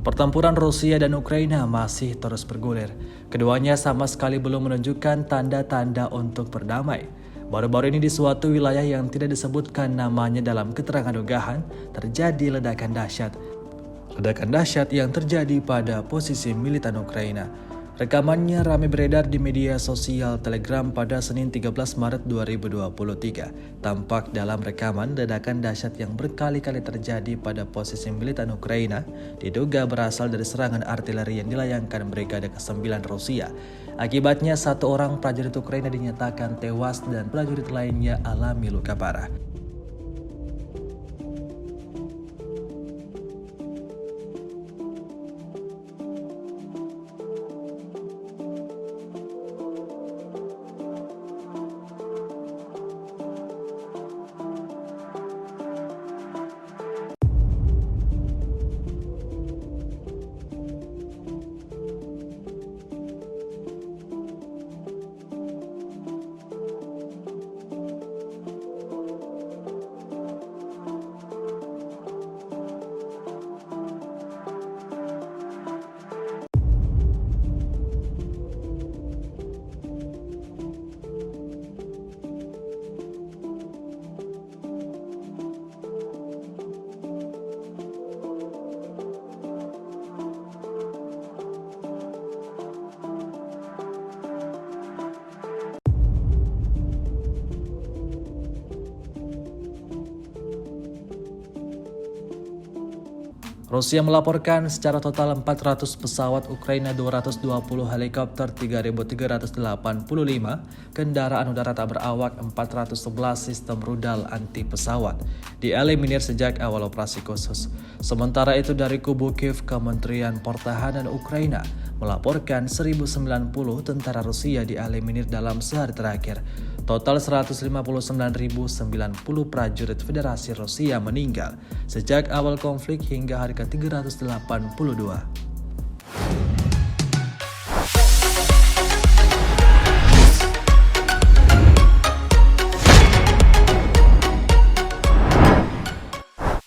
Pertempuran Rusia dan Ukraina masih terus bergulir. Keduanya sama sekali belum menunjukkan tanda-tanda untuk berdamai. Baru-baru ini di suatu wilayah yang tidak disebutkan namanya dalam keterangan unggahan, terjadi ledakan dahsyat. Ledakan dahsyat yang terjadi pada posisi militan Ukraina. Rekamannya ramai beredar di media sosial Telegram pada Senin 13 Maret 2023. Tampak dalam rekaman ledakan dahsyat yang berkali-kali terjadi pada posisi militan Ukraina diduga berasal dari serangan artileri yang dilayangkan Brigade ke-9 Rusia. Akibatnya satu orang prajurit Ukraina dinyatakan tewas dan prajurit lainnya alami luka parah. Rusia melaporkan secara total 400 pesawat Ukraina, 220 helikopter, 3.385 kendaraan udara tak berawak, 411 sistem rudal anti pesawat dieliminir sejak awal operasi khusus. Sementara itu dari kubu Kiev, Kementerian Pertahanan Ukraina melaporkan 1.090 tentara Rusia dieliminir dalam sehari terakhir. Total 159.090 prajurit Federasi Rusia meninggal sejak awal konflik hingga hari ke-382.